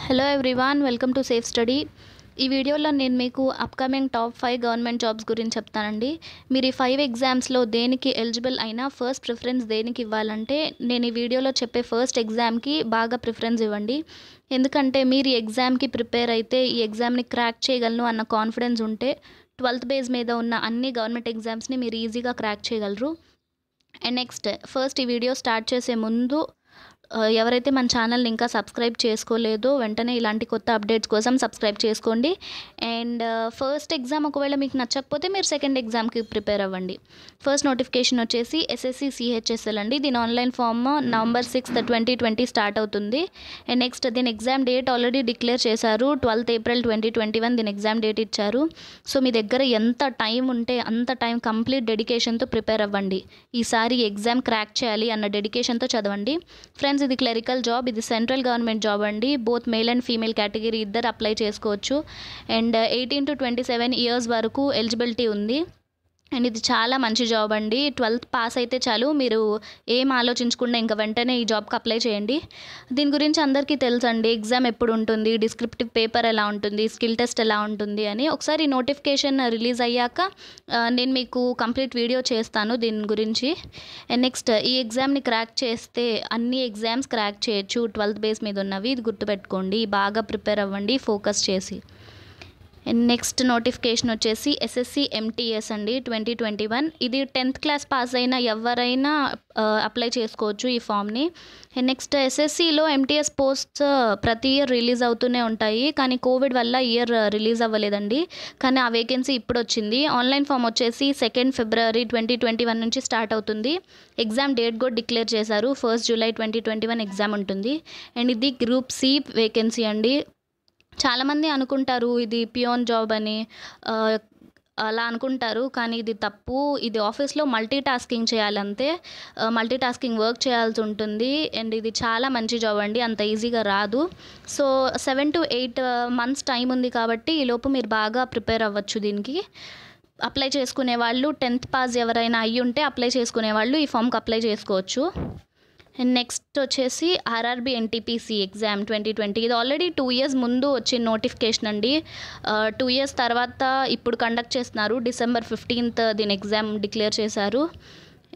Hello everyone, welcome to safe study. ఈ వీడియోలో నేను మీకు అప్కమింగ్ టాప్ 5 గవర్నమెంట్ జాబ్స్ గురించి చెప్తానండి. మీరు ఈ 5 ఎగ్జామ్స్లో దేనికి ఎలిజిబుల్ అయినా ఫస్ట్ ప్రిఫరెన్స్ దేనికి ఇవ్వాలంటే నేను ఈ వీడియోలో చెప్పే ఫస్ట్ ఎగ్జామ్కి బాగా ప్రిఫరెన్స్ ఇవ్వండి. ఎందుకంటే మీరు ఈ ఎగ్జామ్కి ప్రిపేర్ అయితే ఈ ఎగ్జామ్ని క్రాక్ చేయగలను అన్న కాన్ఫిడెన్స్ ఉంటే 12th బేస్ మీద ఉన్న అన్ని గవర్నమెంట్ ఎగ్జామ్స్ని మీరు ఈజీగా క్రాక్ చేయగలరు. అండ్ నెక్స్ట్ ఫస్ట్ ఈ వీడియో స్టార్ట్ చేసే ముందు ఎవరైతే మన ఛానల్ని ఇంకా సబ్స్క్రైబ్ చేసుకోలేదో వెంటనే ఇలాంటి కొత్త అప్డేట్స్ కోసం సబ్స్క్రైబ్ చేసుకోండి. అండ్ ఫస్ట్ ఎగ్జామ్ ఒకవేళ మీకు నచ్చకపోతే మీరు సెకండ్ ఎగ్జామ్కి ప్రిపేర్ అవ్వండి. ఫస్ట్ నోటిఫికేషన్ వచ్చేసి ఎస్ఎస్సి సిహెచ్ఎస్ఎల్ అండి. దీని online form November 6th 2020 start అవుతుంది. అండ్ నెక్స్ట్ దీని ఎగ్జామ్ డేట్ ఆల్రెడీ డిక్లేర్ చేశారు. 12th April 2021 దీని ఎగ్జామ్ డేట్ ఇచ్చారు. సో మీ దగ్గర ఎంత టైం ఉంటే అంత టైం కంప్లీట్ డెడికేషన్తో ప్రిపేర్ అవ్వండి. ఈసారి ఎగ్జామ్ క్రాక్ చేయాలి అన్న డెడికేషన్తో చదవండి. ఫ్రెండ్స్, ఇది క్లరికల్ జాబ్, ఇది సెంట్రల్ గవర్నమెంట్ జాబ్ అండి. Both male and female category ఇద్దరు అప్లై చేసుకోవచ్చు. అండ్ 18 to 27 ఇయర్స్ వరకు ఎలిజిబిలిటీ ఉంది. అండ్ ఇది చాలా మంచి జాబ్ అండి. 12th పాస్ అయితే చాలు, మీరు ఏం ఆలోచించకుండా ఇంకా వెంటనే ఈ జాబ్కి అప్లై చేయండి. దీని గురించి అందరికీ తెలుసండి, ఎగ్జామ్ ఎప్పుడు ఉంటుంది, డిస్క్రిప్టివ్ పేపర్ ఎలా ఉంటుంది, స్కిల్ టెస్ట్ ఎలా ఉంటుంది అని. ఒకసారి నోటిఫికేషన్ రిలీజ్ అయ్యాక నేను మీకు కంప్లీట్ వీడియో చేస్తాను దీని గురించి. అండ్ నెక్స్ట్ ఈ ఎగ్జామ్ని క్రాక్ చేస్తే అన్ని ఎగ్జామ్స్ క్రాక్ చేయొచ్చు, 12th బేస్ మీద ఉన్నవి. ఇది గుర్తుపెట్టుకోండి, బాగా ప్రిపేర్ అవ్వండి ఫోకస్ చేసి. అండ్ నెక్స్ట్ నోటిఫికేషన్ వచ్చేసి ఎస్ఎస్సి ఎంటీఎస్ అండి 2021. ఇది 10th క్లాస్ పాస్ అయిన ఎవరైనా అప్లై చేసుకోవచ్చు ఈ ఫామ్ని. అండ్ నెక్స్ట్ ఎస్ఎస్సిలో ఎంటీఎస్ పోస్ట్స్ ప్రతి ఇయర్ రిలీజ్ అవుతూనే ఉంటాయి, కానీ కోవిడ్ వల్ల ఇయర్ రిలీజ్ అవ్వలేదండి. కానీ ఆ వేకెన్సీ ఇప్పుడు వచ్చింది. ఆన్లైన్ ఫామ్ వచ్చేసి 2nd February 2021 నుంచి స్టార్ట్ అవుతుంది. ఎగ్జామ్ డేట్ కూడా డిక్లేర్ చేశారు, 1st July 2021 ఎగ్జామ్ ఉంటుంది. అండ్ ఇది గ్రూప్ సి వేకెన్సీ అండి. చాలామంది అనుకుంటారు ఇది పియోన్ జాబ్ అని, అలా అనుకుంటారు, కానీ ఇది తప్పు. ఇది ఆఫీస్లో మల్టీ టాస్కింగ్ చేయాలంతే, మల్టీ టాస్కింగ్ వర్క్ చేయాల్సి ఉంటుంది. అండ్ ఇది చాలా మంచి జాబ్ అండి, అంత ఈజీగా రాదు. సో 7 to 8 months టైం ఉంది కాబట్టి ఈలోపు మీరు బాగా ప్రిపేర్ అవ్వచ్చు దీనికి. అప్లై చేసుకునే వాళ్ళు 10th పాస్ ఎవరైనా అయ్యి ఉంటే అప్లై చేసుకునే వాళ్ళు ఈ ఫామ్కి అప్లై చేసుకోవచ్చు. అండ్ నెక్స్ట్ వచ్చేసి ఆర్ఆర్బి ఎన్టీపీసీ ఎగ్జామ్ 2020. ఇది ఆల్రెడీ 2 years ముందు వచ్చిన నోటిఫికేషన్ అండి. 2 years తర్వాత ఇప్పుడు కండక్ట్ చేస్తున్నారు. December 15th దీని ఎగ్జామ్ డిక్లేర్ చేశారు.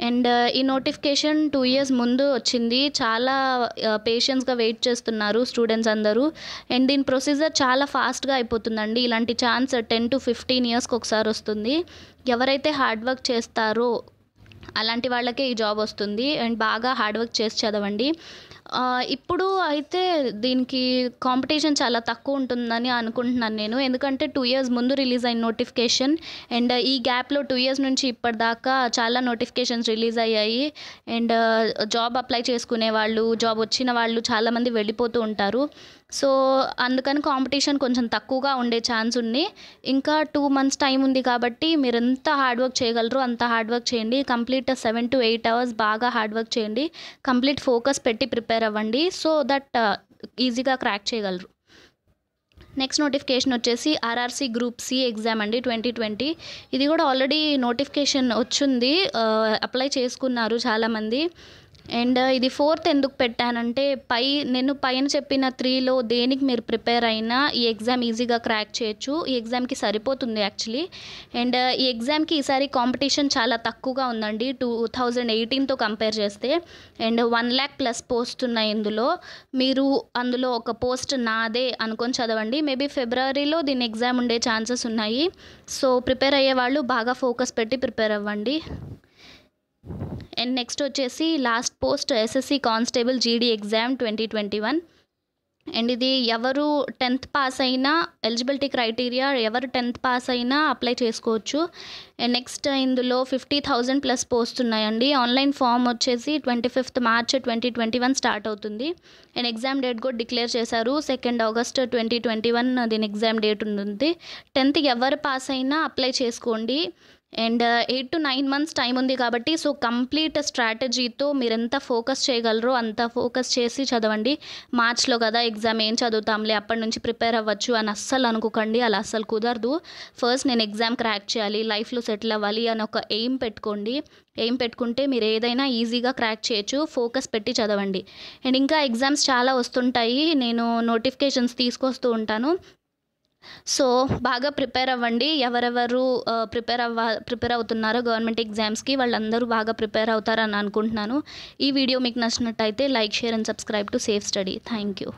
అండ్ ఈ నోటిఫికేషన్ 2 years ముందు వచ్చింది. చాలా పేషెన్స్గా వెయిట్ చేస్తున్నారు స్టూడెంట్స్ అందరూ. అండ్ దీని ప్రొసీజర్ చాలా ఫాస్ట్గా అయిపోతుందండి. ఇలాంటి ఛాన్స్ 10 to 15 yearsకి ఒకసారి వస్తుంది. ఎవరైతే హార్డ్ వర్క్ చేస్తారో అలాంటి వాళ్ళకే ఈ జాబ్ వస్తుంది. అండ్ బాగా హార్డ్ వర్క్ చేసి చదవండి. ఇప్పుడు అయితే దీనికి కాంపిటీషన్ చాలా తక్కువ ఉంటుందని అనుకుంటున్నాను నేను, ఎందుకంటే 2 years ముందు రిలీజ్ అయిన నోటిఫికేషన్. అండ్ ఈ గ్యాప్లో 2 years నుంచి ఇప్పటిదాకా చాలా నోటిఫికేషన్స్ రిలీజ్ అయ్యాయి. అండ్ జాబ్ అప్లై చేసుకునే వాళ్ళు, జాబ్ వచ్చిన వాళ్ళు చాలామంది వెళ్ళిపోతూ ఉంటారు. సో అందుకని కాంపిటీషన్ కొంచెం తక్కువగా ఉండే ఛాన్స్ ఉంది. ఇంకా 2 months టైం ఉంది కాబట్టి మీరు ఎంత హార్డ్ వర్క్ చేయగలరో అంత హార్డ్ వర్క్ చేయండి. కంప్లీట్ 7 to 8 hours బాగా హార్డ్ వర్క్ చేయండి. కంప్లీట్ ఫోకస్ పెట్టి ప్రిపేర్ అవ్వండి, సో దట్ ఈజీగా క్రాక్ చేయగలరు. నెక్స్ట్ నోటిఫికేషన్ వచ్చేసి ఆర్ఆర్సీ గ్రూప్ సి ఎగ్జామ్ అండి 2020. ఇది కూడా ఆల్రెడీ నోటిఫికేషన్ వచ్చింది, అప్లై చేసుకున్నారు చాలామంది. అండ్ ఇది 4th ఎందుకు పెట్టానంటే నేను పైన చెప్పిన 3లో దేనికి మీరు ప్రిపేర్ అయినా ఈ ఎగ్జామ్ ఈజీగా క్రాక్ చేయొచ్చు. ఈ ఎగ్జామ్కి సరిపోతుంది యాక్చువల్లీ. అండ్ ఈ ఎగ్జామ్కి ఈసారి కాంపిటీషన్ చాలా తక్కువగా ఉందండి 2018తో కంపేర్ చేస్తే. అండ్ 1 lakh plus పోస్ట్ ఉన్నాయి ఇందులో. మీరు అందులో ఒక పోస్ట్ నాదే అనుకొని చదవండి. మేబీ ఫిబ్రవరిలో దీని ఎగ్జామ్ ఉండే ఛాన్సెస్ ఉన్నాయి. సో ప్రిపేర్ అయ్యే వాళ్ళు బాగా ఫోకస్ పెట్టి ప్రిపేర్ అవ్వండి. అండ్ నెక్స్ట్ వచ్చేసి లాస్ట్ పోస్ట్ ఎస్ఎస్సి కానిస్టేబుల్ జీడీ ఎగ్జామ్ 2021. అండ్ ఇది ఎవరు 10th పాస్ అయినా ఎలిజిబిలిటీ క్రైటీరియా, ఎవరు 10th పాస్ అయినా అప్లై చేసుకోవచ్చు. అండ్ నెక్స్ట్ ఇందులో 50,000 plus పోస్ట్ ఉన్నాయండి. ఆన్లైన్ ఫామ్ వచ్చేసి 25th March 2021 స్టార్ట్ అవుతుంది. అండ్ ఎగ్జామ్ డేట్ కూడా డిక్లేర్ చేశారు, 2nd August 2021 దీని ఎగ్జామ్ డేట్ ఉంటుంది. 10th ఎవరు పాస్ అయినా అప్లై చేసుకోండి. అండ్ 8 to 9 మంత్స్ టైం ఉంది కాబట్టి సో కంప్లీట్ స్ట్రాటజీతో మీరు ఎంత ఫోకస్ చేయగలరో అంత ఫోకస్ చేసి చదవండి. మార్చ్లో కదా ఎగ్జామ్, ఏం చదువుతాంలే అప్పటి నుంచి ప్రిపేర్ అవ్వచ్చు అని అస్సలు అనుకోకండి. అలా అస్సలు కుదరదు. ఫస్ట్ నేను ఎగ్జామ్ క్రాక్ చేయాలి, లైఫ్లో సెటిల్ అవ్వాలి అని ఒక ఎయిమ్ పెట్టుకోండి. ఎయిమ్ పెట్టుకుంటే మీరు ఏదైనా ఈజీగా క్రాక్ చేయొచ్చు. ఫోకస్ పెట్టి చదవండి. అండ్ ఇంకా ఎగ్జామ్స్ చాలా వస్తుంటాయి, నేను నోటిఫికేషన్స్ తీసుకొస్తూ ఉంటాను. సో బాగా ప్రిపేర్ అవ్వండి. ఎవరెవరు ప్రిపేర్ అవుతున్నారో గవర్నమెంట్ ఎగ్జామ్స్కి వాళ్ళందరూ బాగా ప్రిపేర్ అవుతారని అనుకుంటున్నాను. ఈ వీడియో మీకు నచ్చినట్టయితే like, share and subscribe to safe study. Thank you.